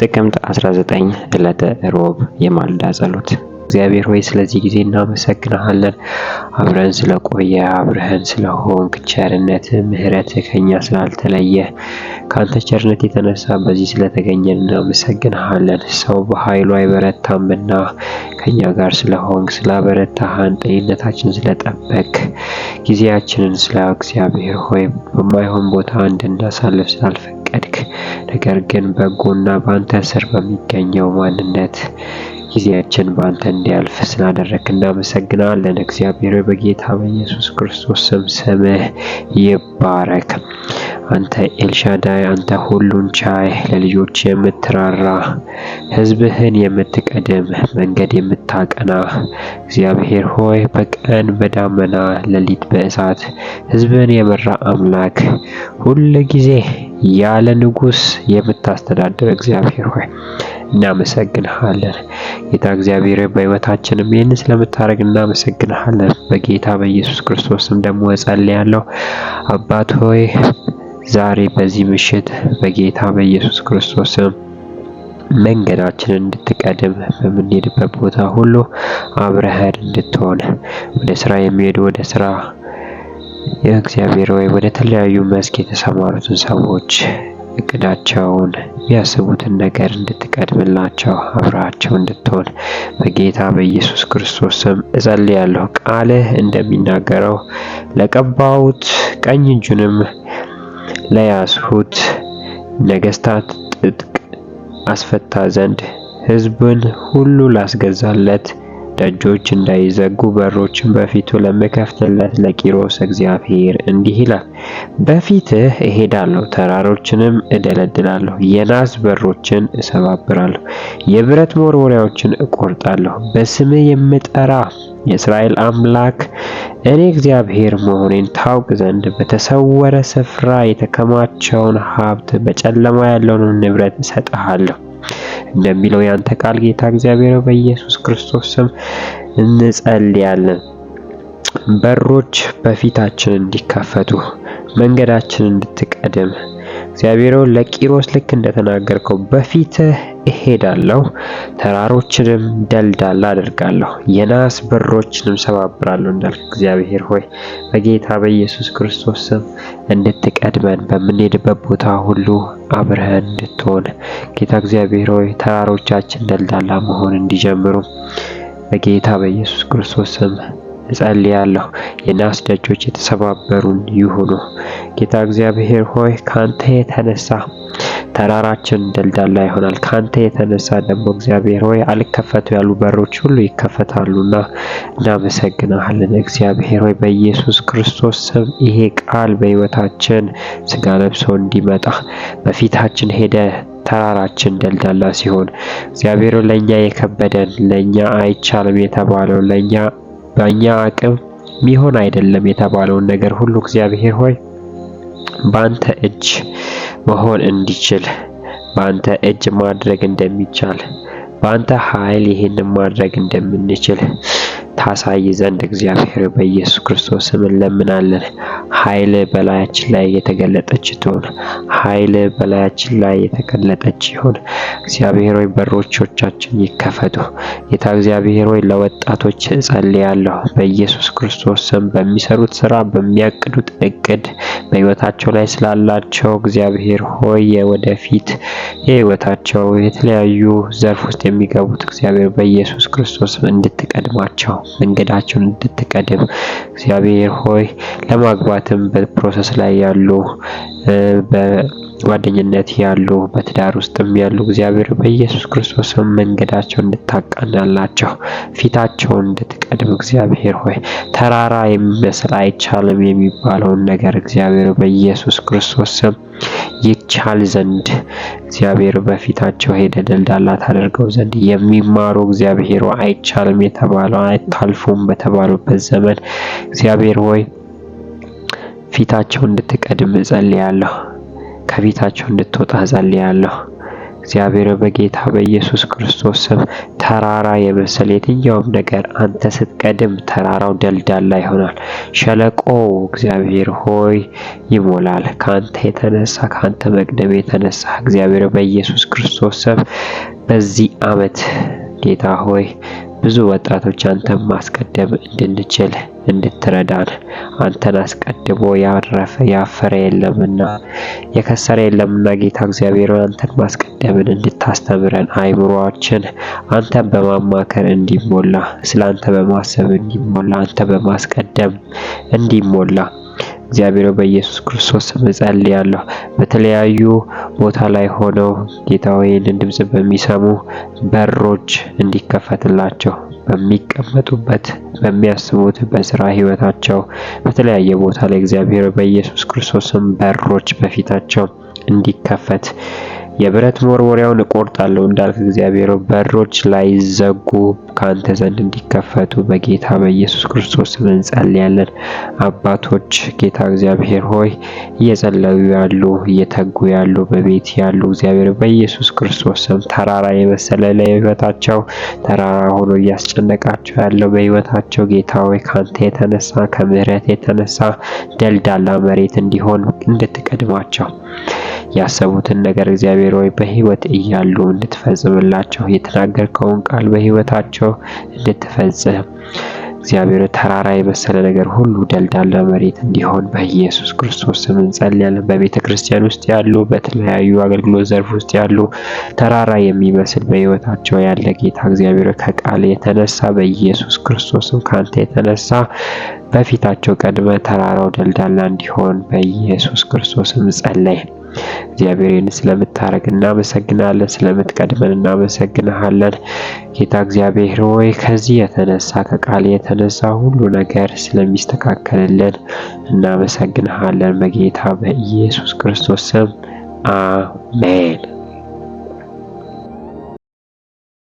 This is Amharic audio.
ጥቅምት 19 ዕለተ ሮብ የማልዳ ጸሎት። እግዚአብሔር ሆይ ስለዚህ ጊዜ እናመሰግንሃለን። አብረን ስለቆየ፣ አብረን ስለሆንክ፣ ቸርነት ምሕረት ከኛ ስላልተለየ፣ ካንተ ቸርነት የተነሳ በዚህ ስለተገኘን እናመሰግንሃለን። ሰው በኃይሉ አይበረታምና ከኛ ጋር ስለሆንክ፣ ስላበረታሃን፣ ጤንነታችንን ስለጠበቅ፣ ጊዜያችንን ስለ እግዚአብሔር ሆይ በማይሆን ቦታ እንድናሳልፍ ስላልፈቀድክ፣ ነገር ግን በጎና በአንተ ስር በሚገኘው ማንነት ጊዜያችን በአንተ እንዲያልፍ ስላደረግክ እናመሰግናለን። እግዚአብሔር በጌታ በኢየሱስ ክርስቶስ ስም ስምህ ይባረክ። አንተ ኤልሻዳይ፣ አንተ ሁሉን ቻይ፣ ለልጆች የምትራራ፣ ሕዝብህን የምትቀድም፣ መንገድ የምታቀና እግዚአብሔር ሆይ በቀን በዳመና ሌሊት በእሳት ሕዝብህን የመራ አምላክ፣ ሁል ጊዜ ያለ ንጉሥ የምታስተዳድር እግዚአብሔር ሆይ እናመሰግንሃለን። ጌታ እግዚአብሔር በሕይወታችንም ይህን ስለምታደርግ እናመሰግንሃለን። በጌታ በኢየሱስ ክርስቶስ ስም ደግሞ እጸልያለሁ። አባት ሆይ ዛሬ በዚህ ምሽት በጌታ በኢየሱስ ክርስቶስ ስም መንገዳችንን እንድትቀድም፣ በምንሄድበት ቦታ ሁሉ አብረኸን እንድትሆን፣ ወደ ስራ የሚሄዱ ወደ ስራ የእግዚአብሔር ሆይ ወደ ተለያዩ መስክ የተሰማሩትን ሰዎች እቅዳቸውን የሚያስቡትን ነገር እንድትቀድምላቸው፣ አብረሃቸው እንድትሆን በጌታ በኢየሱስ ክርስቶስ ስም እጸልያለሁ። ቃልህ እንደሚናገረው ለቀባሁት ቀኝ እጁንም ለያዝሁት ነገሥታት ትጥቅ አስፈታ ዘንድ ሕዝብን ሁሉ ላስገዛለት፣ ደጆች እንዳይዘጉ በሮችን በፊቱ ለምከፍትለት ለቂሮስ እግዚአብሔር እንዲህ ይላል፣ በፊትህ እሄዳለሁ፣ ተራሮችንም እደለድላለሁ፣ የናስ በሮችን እሰባብራለሁ፣ የብረት መወርወሪያዎችን እቆርጣለሁ። በስምህ የምጠራ የእስራኤል አምላክ እኔ እግዚአብሔር መሆኔን ታውቅ ዘንድ በተሰወረ ስፍራ የተከማቸውን ሀብት፣ በጨለማ ያለውን ንብረት እሰጥሃለሁ እንደሚለው ያንተ ቃል ጌታ እግዚአብሔር በኢየሱስ ክርስቶስ ስም እንጸልያለን። በሮች በፊታችን እንዲከፈቱ፣ መንገዳችን እንድትቀድም እግዚአብሔር ለቂሮስ ልክ እንደተናገርከው በፊትህ እሄዳለሁ፣ ተራሮችንም ደልዳላ አደርጋለሁ፣ የናስ በሮችንም ሰባብራለሁ እንዳልክ እግዚአብሔር ሆይ በጌታ በኢየሱስ ክርስቶስ ስም እንድትቀድመን፣ በምንሄድበት ቦታ ሁሉ አብረህን እንድትሆን ጌታ እግዚአብሔር ሆይ ተራሮቻችን ደልዳላ መሆን እንዲጀምሩ በጌታ በኢየሱስ ክርስቶስ ስም እጸልያለሁ። የናስ ደጆች የተሰባበሩን ይሁኑ። ጌታ እግዚአብሔር ሆይ ካንተ የተነሳ ተራራችን ደልዳላ ይሆናል። ካንተ የተነሳ ደግሞ እግዚአብሔር ሆይ አልከፈቱ ያሉ በሮች ሁሉ ይከፈታሉና እናመሰግናለን። እግዚአብሔር ሆይ በኢየሱስ ክርስቶስ ስም ይሄ ቃል በሕይወታችን ስጋ ለብሶ እንዲመጣ በፊታችን ሄደ ተራራችን ደልዳላ ሲሆን እግዚአብሔር ለኛ የከበደን፣ ለኛ አይቻልም የተባለው፣ ለኛ በእኛ አቅም ሚሆን አይደለም የተባለውን ነገር ሁሉ እግዚአብሔር ሆይ በአንተ እጅ መሆን እንዲችል፣ በአንተ እጅ ማድረግ እንደሚቻል፣ በአንተ ኃይል ይህንን ማድረግ እንደምንችል ታሳይ ዘንድ እግዚአብሔር በኢየሱስ ክርስቶስ ስም እንለምናለን። ኃይል በላያችን ላይ የተገለጠች ትሁን። ኃይል በላያችን ላይ የተገለጠች ይሁን። እግዚአብሔር ሆይ በሮቻችን ይከፈቱ። ጌታ እግዚአብሔር ሆይ ለወጣቶች እጸልያለሁ በኢየሱስ ክርስቶስ ስም በሚሰሩት ስራ፣ በሚያቅዱት እቅድ፣ በሕይወታቸው ላይ ስላላቸው እግዚአብሔር ሆይ የወደፊት የሕይወታቸው የተለያዩ ዘርፍ ውስጥ የሚገቡት እግዚአብሔር በኢየሱስ ክርስቶስ እንድትቀድማቸው፣ መንገዳቸውን እንድትቀድም እግዚአብሔር ሆይ ለማግባትም በፕሮሰስ ላይ ያሉ፣ በጓደኝነት ያሉ፣ በትዳር ውስጥም ያሉ እግዚአብሔር በኢየሱስ ክርስቶስ መንገዳቸውን እንድታቃናላቸው፣ ፊታቸውን እንድትቀድም እግዚአብሔር ሆይ ተራራ የሚመስል አይቻልም የሚባለውን ነገር እግዚአብሔር በኢየሱስ ክርስቶስ ስም ይቻል ዘንድ እግዚአብሔር በፊታቸው ሄደ ደልዳላ ታደርገው ዘንድ የሚማሩ እግዚአብሔር አይቻልም የተባለው አይታልፉም በተባሉበት ዘመን እግዚአብሔር ሆይ ፊታቸው እንድትቀድም እጸልያለሁ። ከፊታቸው እንድትወጣ እጸልያለሁ። እግዚአብሔር በጌታ በኢየሱስ ክርስቶስ ስም ተራራ የመሰለ የትኛውም ነገር አንተ ስትቀድም ተራራው ደልዳላ ይሆናል። ሸለቆ እግዚአብሔር ሆይ ይሞላል። ካንተ የተነሳ ካንተ መቅደም የተነሳ እግዚአብሔር በኢየሱስ ክርስቶስ ስም በዚህ ዓመት ጌታ ሆይ ብዙ ወጣቶች አንተን ማስቀደም እንድንችል እንድትረዳን አንተን አስቀድሞ ያፈረ የለምና የከሰረ የለምና ጌታ እግዚአብሔር አንተን ማስቀደምን እንድታስተምረን አይምሮአችን አንተን በማማከር እንዲሞላ ስለ አንተ በማሰብ እንዲሞላ አንተ በማስቀደም እንዲሞላ እግዚአብሔር በኢየሱስ ክርስቶስ ስም ጸልያለሁ። በተለያዩ ቦታ ላይ ሆነው ጌታ ሆይ ይህንን ድምጽ በሚሰሙ በሮች እንዲከፈትላቸው በሚቀመጡበት በሚያስቡት በስራ ህይወታቸው በተለያየ ቦታ ላይ እግዚአብሔር በኢየሱስ ክርስቶስ ስም በሮች በፊታቸው እንዲከፈት የብረት መወርወሪያውን እቆርጣለሁ እንዳልክ እግዚአብሔር በሮች ላይ ዘጉ ካንተ ዘንድ እንዲከፈቱ በጌታ በኢየሱስ ክርስቶስ ስም እንጸልያለን። አባቶች ጌታ እግዚአብሔር ሆይ እየጸለዩ ያሉ እየተጉ ያሉ በቤት ያሉ እግዚአብሔር በኢየሱስ ክርስቶስ ስም ተራራ የመሰለ ለህይወታቸው ተራራ ሆኖ እያስጨነቃቸው ያለው በህይወታቸው ጌታ ሆይ ካንተ የተነሳ ከምሕረት የተነሳ ደልዳላ መሬት እንዲሆን እንድትቀድማቸው ያሰቡትን ነገር እግዚአብሔር ሆይ በህይወት እያሉ እንድትፈጽምላቸው የተናገርከውን ቃል በህይወታቸው እንድትፈጽም እግዚአብሔር ተራራ የመሰለ ነገር ሁሉ ደልዳላ መሬት እንዲሆን በኢየሱስ ክርስቶስ ስም እንጸልያለን። በቤተ ክርስቲያን ውስጥ ያሉ በተለያዩ አገልግሎት ዘርፍ ውስጥ ያሉ ተራራ የሚመስል በህይወታቸው ያለ ጌታ እግዚአብሔር ከቃል የተነሳ በኢየሱስ ክርስቶስ ስም ካንተ የተነሳ በፊታቸው ቀድመ ተራራው ደልዳላ እንዲሆን በኢየሱስ ክርስቶስ ስም ጸለይን። እግዚአብሔርን ስለምታረግ እናመሰግናለን፣ ስለምትቀድመን እናመሰግናለን። ጌታ እግዚአብሔር ሆይ ከዚህ የተነሳ ከቃል የተነሳ ሁሉ ነገር ስለሚስተካከልልን እናመሰግናለን። በጌታ በኢየሱስ ክርስቶስ ስም አሜን።